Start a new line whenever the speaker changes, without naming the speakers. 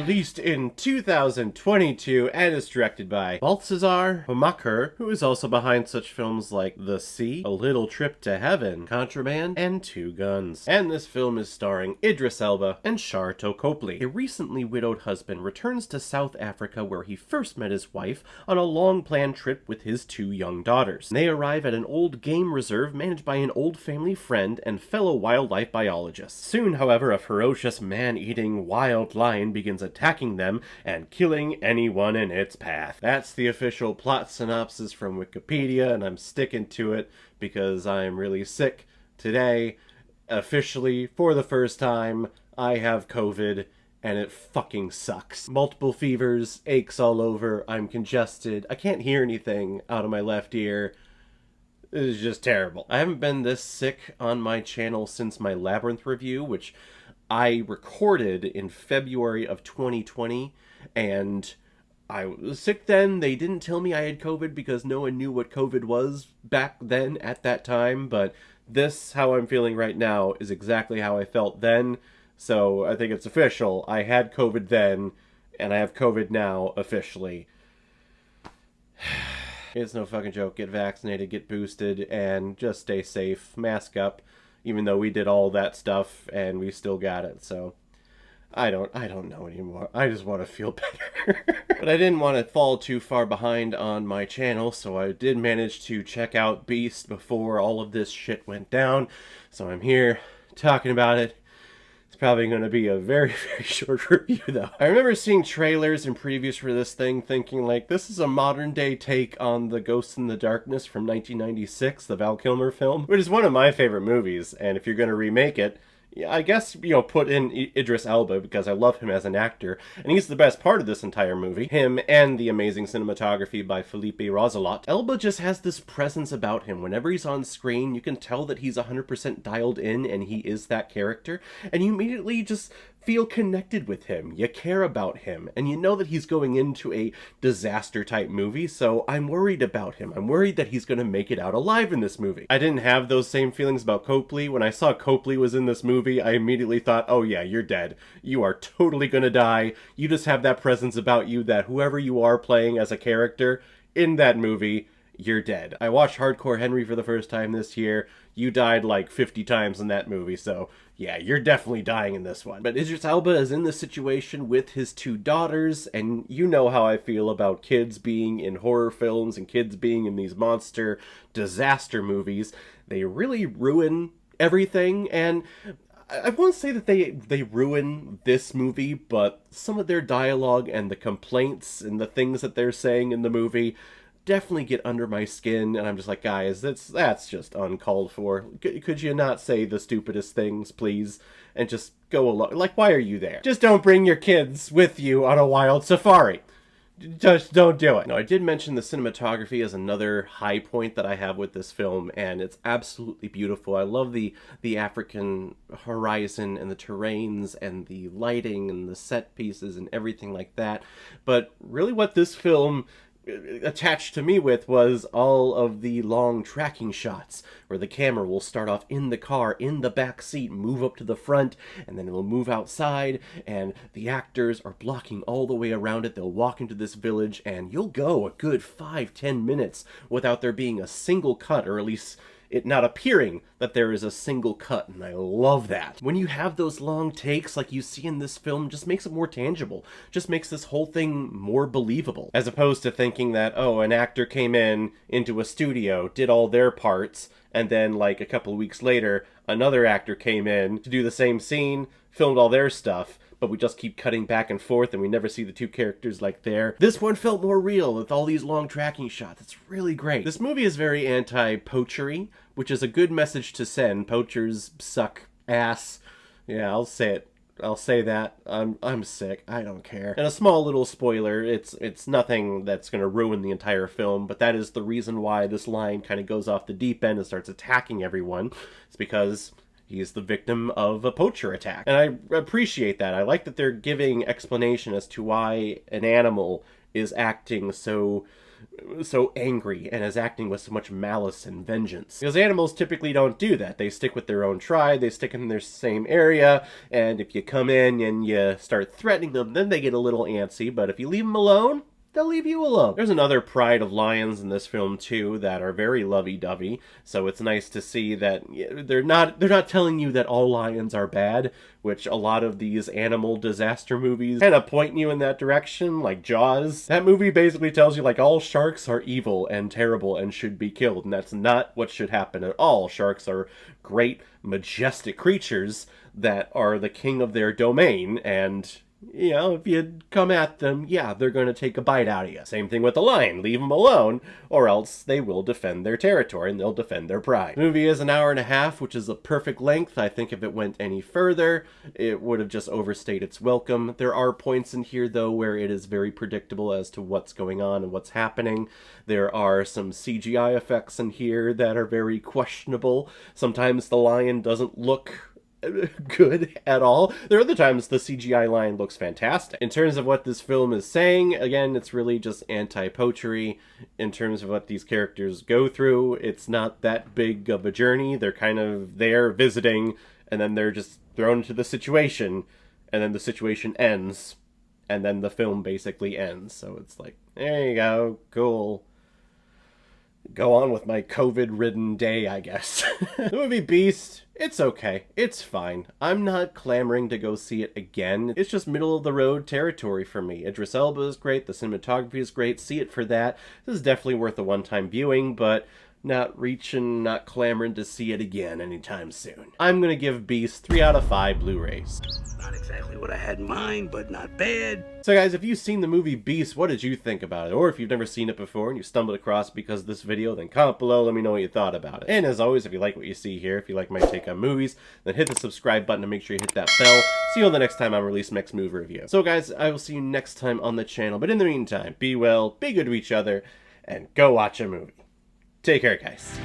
released in 2022 and is directed by Balthazar Homaker, who is also behind such films like The Sea, A Little Trip to Heaven, Contraband, and Two Guns. And this film is starring Idris Elba and Sharto Copley. A recently widowed husband returns to South Africa where he first met his wife on a long-planned trip with his two young daughters. They arrive at an old game reserve managed by an old family friend and fellow wildlife biologist. Soon, however, a ferocious man-eating wild lion begins attacking them and killing anyone in its path. That's the official plot synopsis from Wikipedia, and I'm sticking to it because I'm really sick today. Officially, for the first time, I have COVID, and it fucking sucks. Multiple fevers, aches all over, I'm congested, I can't hear anything out of my left ear. It is just terrible. I haven't been this sick on my channel since my Labyrinth review, which I recorded in February of 2020, and I was sick then. They didn't tell me I had COVID because no one knew what COVID was back then at that time, but this, how I'm feeling right now, is exactly how I felt then, so I think it's official. I had COVID then, and I have COVID now, officially. It's no fucking joke. Get vaccinated, get boosted, and just stay safe. Mask up. Even though we did all that stuff and we still got it, so I don't know anymore. I just want to feel better. But I didn't want to fall too far behind on my channel, so I did manage to check out Beast before all of this shit went down. So I'm here talking about it. It's probably going to be a very, very short review, though. I remember seeing trailers and previews for this thing thinking, like, this is a modern-day take on The Ghost in the Darkness from 1996, the Val Kilmer film, which is one of my favorite movies, and if you're going to remake it, I guess, you know, put in Idris Elba because I love him as an actor, and he's the best part of this entire movie. Him and the amazing cinematography by Felipe Rosalot. Elba just has this presence about him. Whenever he's on screen, you can tell that he's 100% dialed in and he is that character, and you immediately just feel connected with him. You care about him, and you know that he's going into a disaster type movie, so I'm worried about him. I'm worried that he's going to make it out alive in this movie. I didn't have those same feelings about Copley. When I saw Copley was in this movie, I immediately thought, oh yeah, you're dead. You are totally gonna die. You just have that presence about you that whoever you are playing as a character in that movie, you're dead. I watched Hardcore Henry for the first time this year. You died like 50 times in that movie, so yeah, you're definitely dying in this one. But Idris Elba is in this situation with his two daughters, and you know how I feel about kids being in horror films and kids being in these monster disaster movies. They really ruin everything, and I won't say that they ruin this movie, but some of their dialogue and the complaints and the things that they're saying in the movie definitely get under my skin, and I'm just like, guys, that's just uncalled for. Could you not say the stupidest things, please, and just go along? Like, why are you there? Just don't bring your kids with you on a wild safari. Just don't do it. No, I did mention the cinematography as another high point that I have with this film, and it's absolutely beautiful. I love the African horizon and the terrains and the lighting and the set pieces and everything like that. But really what this film attached to me with was all of the long tracking shots where the camera will start off in the car, in the back seat, move up to the front, and then it'll move outside, and the actors are blocking all the way around it. They'll walk into this village, and you'll go a good 5-10 minutes without there being a single cut, or at least it not appearing that there is a single cut, and I love that. When you have those long takes like you see in this film, just makes it more tangible, just makes this whole thing more believable, as opposed to thinking that, oh, an actor came into a studio, did all their parts, and then like a couple of weeks later, another actor came in to do the same scene, filmed all their stuff, but we just keep cutting back and forth and we never see the two characters like there. This one felt more real with all these long tracking shots. It's really great. This movie is very anti-poachery, which is a good message to send. Poachers suck ass. Yeah, I'll say it. I'll say that. I'm sick. I don't care. And a small little spoiler, it's nothing that's going to ruin the entire film, but that is the reason why this line kind of goes off the deep end and starts attacking everyone. It's because he's the victim of a poacher attack. And I appreciate that. I like that they're giving explanation as to why an animal is acting so angry and is acting with so much malice and vengeance. Because animals typically don't do that. They stick with their own tribe, they stick in their same area, and if you come in and you start threatening them, then they get a little antsy, but if you leave them alone, they'll leave you alone. There's another pride of lions in this film too that are very lovey-dovey, so it's nice to see that they're not telling you that all lions are bad, which a lot of these animal disaster movies kind of point you in that direction, like Jaws. That movie basically tells you like all sharks are evil and terrible and should be killed, and that's not what should happen at all. Sharks are great, majestic creatures that are the king of their domain, and you know, if you come at them, yeah, they're going to take a bite out of you. Same thing with the lion. Leave them alone, or else they will defend their territory and they'll defend their pride. The movie is an hour and a half, which is a perfect length. I think if it went any further, it would have just overstayed its welcome. There are points in here, though, where it is very predictable as to what's going on and what's happening. There are some CGI effects in here that are very questionable. Sometimes the lion doesn't look good at all. There are other times the CGI lion looks fantastic. In terms of what this film is saying, again, it's really just anti-poachery. In terms of what these characters go through, it's not that big of a journey. They're kind of there visiting, and then they're just thrown into the situation, and then the situation ends, and then the film basically ends. So it's like, there you go, cool. Go on with my COVID-ridden day, I guess. The movie Beast, it's okay. It's fine. I'm not clamoring to go see it again. It's just middle-of-the-road territory for me. Idris Elba is great. The cinematography is great. See it for that. This is definitely worth a one-time viewing, but not reaching, not clamoring to see it again anytime soon. I'm gonna give Beast 3 out of 5 Blu-rays.
Not exactly what I had in mind, but not bad.
So guys, if you've seen the movie Beast, what did you think about it? Or if you've never seen it before and you stumbled across it because of this video, then comment below, let me know what you thought about it. And as always, if you like what you see here, if you like my take on movies, then hit the subscribe button and make sure you hit that bell. See you on the next time I release next movie review. So guys, I will see you next time on the channel. But in the meantime, be well, be good to each other, and go watch a movie. Take care, guys.